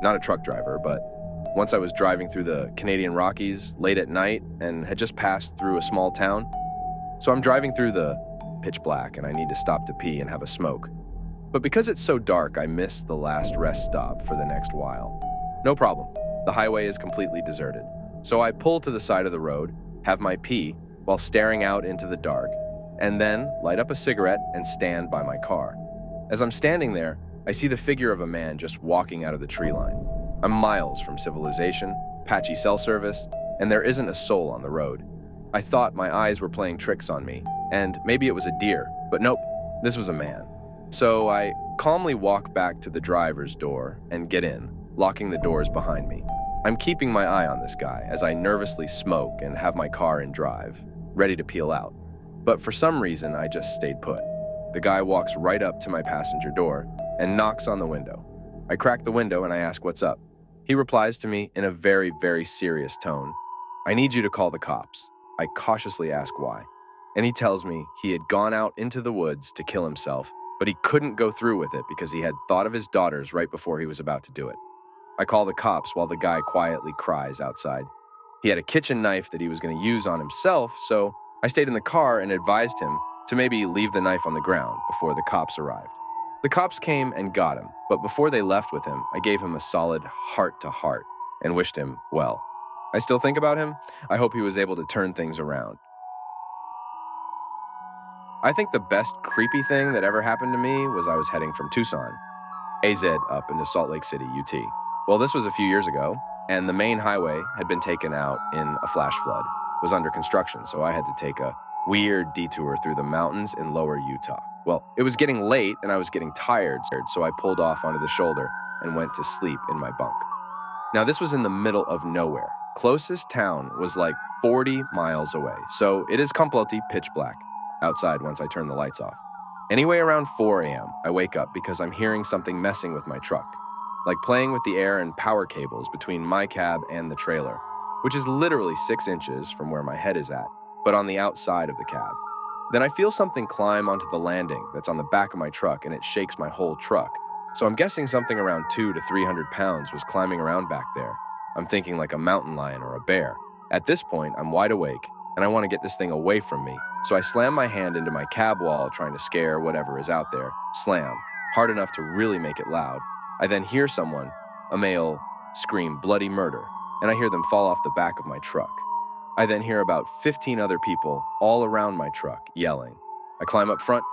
not a truck driver, but once I was driving through the Canadian Rockies late at night and had just passed through a small town. So I'm driving through the pitch black and I need to stop to pee and have a smoke. But because it's so dark, I miss the last rest stop for the next while. No problem. The highway is completely deserted. So I pull to the side of the road, have my pee while staring out into the dark, and then light up a cigarette and stand by my car. As I'm standing there, I see the figure of a man just walking out of the tree line. I'm miles from civilization, patchy cell service, and there isn't a soul on the road. I thought my eyes were playing tricks on me, and maybe it was a deer, but nope, this was a man. So I calmly walk back to the driver's door and get in, locking the doors behind me. I'm keeping my eye on this guy as I nervously smoke and have my car in drive, ready to peel out. But for some reason, I just stayed put. The guy walks right up to my passenger door and knocks on the window. I crack the window and I ask what's up. He replies to me in a very, very serious tone. "I need you to call the cops." I cautiously ask why. And he tells me he had gone out into the woods to kill himself, but he couldn't go through with it because he had thought of his daughters right before he was about to do it. I call the cops while the guy quietly cries outside. He had a kitchen knife that he was going to use on himself, so I stayed in the car and advised him to maybe leave the knife on the ground before the cops arrived. The cops came and got him, but before they left with him, I gave him a solid heart-to-heart and wished him well. I still think about him. I hope he was able to turn things around. I think the best creepy thing that ever happened to me was I was heading from Tucson, AZ, up into Salt Lake City, UT. Well, this was a few years ago, and the main highway had been taken out in a flash flood. It was under construction, so I had to take a weird detour through the mountains in lower Utah. Well, it was getting late and I was getting tired, so I pulled off onto the shoulder and went to sleep in my bunk. Now, this was in the middle of nowhere. Closest town was like 40 miles away, so it is completely pitch black outside once I turn the lights off. Anyway, around 4 a.m., I wake up because I'm hearing something messing with my truck, like playing with the air and power cables between my cab and the trailer, which is literally 6 inches from where my head is at, but on the outside of the cab. Then I feel something climb onto the landing that's on the back of my truck, and it shakes my whole truck. So I'm guessing something around 200 to 300 pounds was climbing around back there. I'm thinking like a mountain lion or a bear. At this point, I'm wide awake, and I want to get this thing away from me. So I slam my hand into my cab wall, trying to scare whatever is out there. Slam, hard enough to really make it loud. I then hear someone, a male, scream bloody murder, and I hear them fall off the back of my truck. I then hear about 15 other people all around my truck yelling. I climb up front,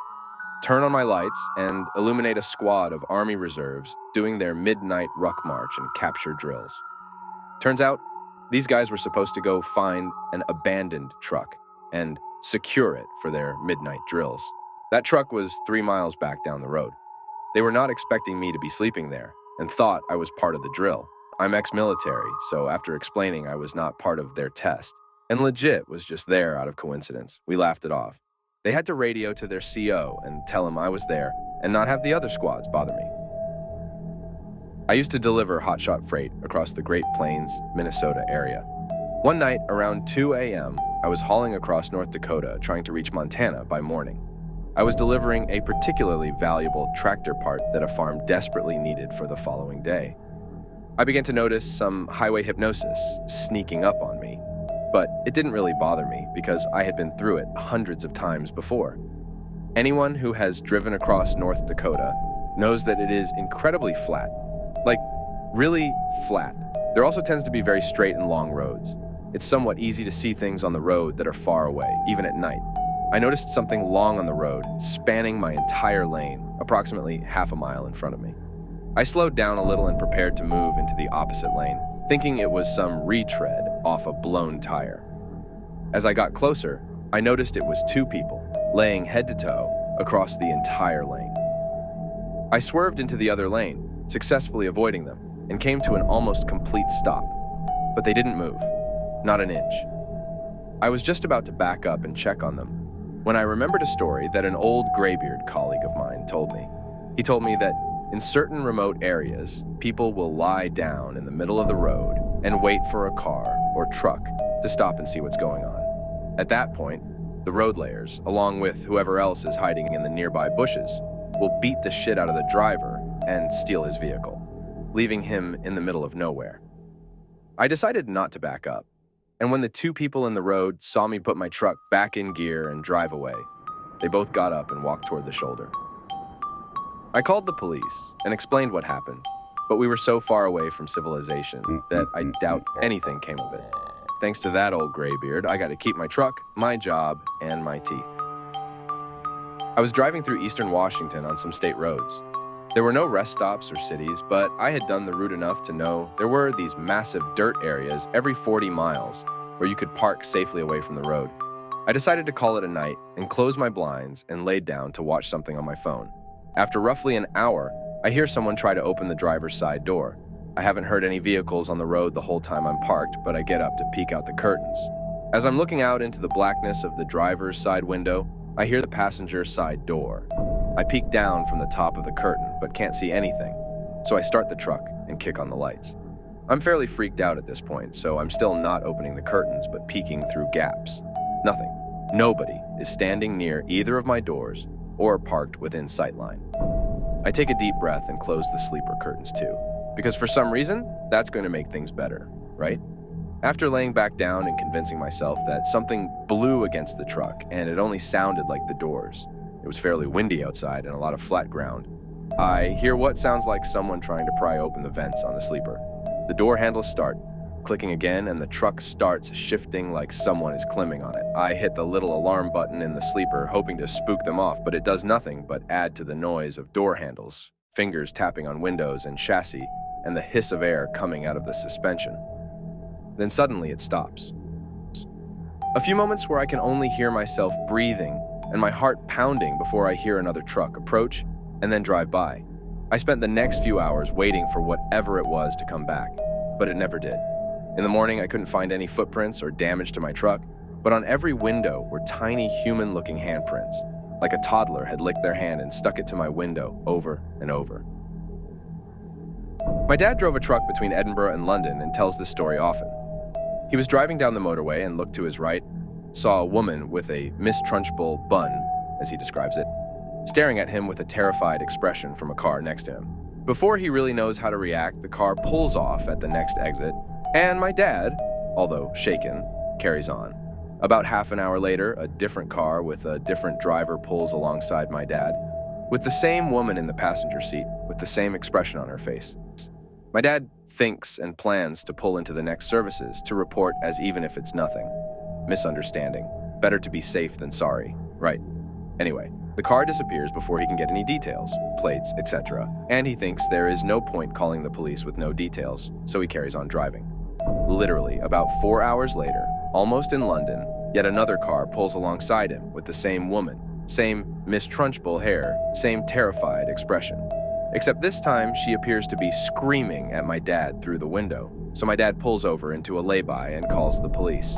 turn on my lights, and illuminate a squad of Army reserves doing their midnight ruck march and capture drills. Turns out, these guys were supposed to go find an abandoned truck and secure it for their midnight drills. That truck was 3 miles back down the road. They were not expecting me to be sleeping there and thought I was part of the drill. I'm ex-military, so after explaining I was not part of their test, and legit was just there out of coincidence, we laughed it off. They had to radio to their CO and tell him I was there and not have the other squads bother me. I used to deliver hotshot freight across the Great Plains, Minnesota area. One night around 2 a.m., I was hauling across North Dakota trying to reach Montana by morning. I was delivering a particularly valuable tractor part that a farm desperately needed for the following day. I began to notice some highway hypnosis sneaking up on me, but it didn't really bother me because I had been through it hundreds of times before. Anyone who has driven across North Dakota knows that it is incredibly flat, like really flat. There also tends to be very straight and long roads. It's somewhat easy to see things on the road that are far away, even at night. I noticed something long on the road, spanning my entire lane, approximately half a mile in front of me. I slowed down a little and prepared to move into the opposite lane, thinking it was some retread off a blown tire. As I got closer, I noticed it was 2 people, laying head to toe across the entire lane. I swerved into the other lane, successfully avoiding them, and came to an almost complete stop. But they didn't move, not an inch. I was just about to back up and check on them when I remembered a story that an old graybeard colleague of mine told me. He told me that in certain remote areas, people will lie down in the middle of the road and wait for a car or truck to stop and see what's going on. At that point, the road layers, along with whoever else is hiding in the nearby bushes, will beat the shit out of the driver and steal his vehicle. leaving him in the middle of nowhere. I decided not to back up, and when the two people in the road saw me put my truck back in gear and drive away, they both got up and walked toward the shoulder. I called the police and explained what happened, but we were so far away from civilization that I doubt anything came of it. Thanks to that old graybeard, I got to keep my truck, my job, and my teeth. I was driving through eastern Washington on some state roads. There were no rest stops or cities, but I had done the route enough to know there were these massive dirt areas every 40 miles where you could park safely away from the road. I decided to call it a night and close my blinds and laid down to watch something on my phone. After roughly an hour, I hear someone try to open the driver's side door. I haven't heard any vehicles on the road the whole time I'm parked, but I get up to peek out the curtains. As I'm looking out into the blackness of the driver's side window, I hear the passenger side door. I peek down from the top of the curtain, but can't see anything, so I start the truck and kick on the lights. I'm fairly freaked out at this point, so I'm still not opening the curtains, but peeking through gaps. Nothing. Nobody is standing near either of my doors or parked within sightline. I take a deep breath and close the sleeper curtains too, because for some reason, that's going to make things better, right? After laying back down and convincing myself that something blew against the truck and it only sounded like the doors, it was fairly windy outside and a lot of flat ground, I hear what sounds like someone trying to pry open the vents on the sleeper. The door handles start, clicking again, and the truck starts shifting like someone is climbing on it. I hit the little alarm button in the sleeper, hoping to spook them off, but it does nothing but add to the noise of door handles, fingers tapping on windows and chassis, and the hiss of air coming out of the suspension. Then suddenly it stops. A few moments where I can only hear myself breathing and my heart pounding before I hear another truck approach and then drive by. I spent the next few hours waiting for whatever it was to come back, but it never did. In the morning, I couldn't find any footprints or damage to my truck, but on every window were tiny human-looking handprints, like a toddler had licked their hand and stuck it to my window over and over. My dad drove a truck between Edinburgh and London and tells this story often. He was driving down the motorway and looked to his right, saw a woman with a Miss Trunchbull bun, as he describes it, staring at him with a terrified expression from a car next to him. Before he really knows how to react, the car pulls off at the next exit, and my dad, although shaken, carries on. About half an hour later, a different car with a different driver pulls alongside my dad, with the same woman in the passenger seat, with the same expression on her face. My dad thinks and plans to pull into the next services to report as even if it's nothing. Misunderstanding. Better to be safe than sorry. Right. Anyway, the car disappears before he can get any details, plates, etc., and he thinks there is no point calling the police with no details, so he carries on driving. Literally, about 4 hours later, almost in London, yet another car pulls alongside him with the same woman, same Miss Trunchbull hair, same terrified expression. Except this time, she appears to be screaming at my dad through the window, so my dad pulls over into a lay-by and calls the police.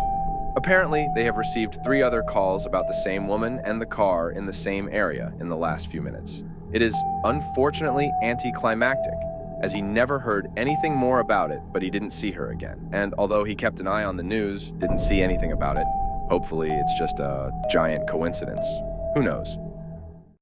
Apparently, they have received 3 other calls about the same woman and the car in the same area in the last few minutes. It is unfortunately anticlimactic, as he never heard anything more about it, but he didn't see her again. And although he kept an eye on the news, didn't see anything about it, hopefully it's just a giant coincidence. Who knows?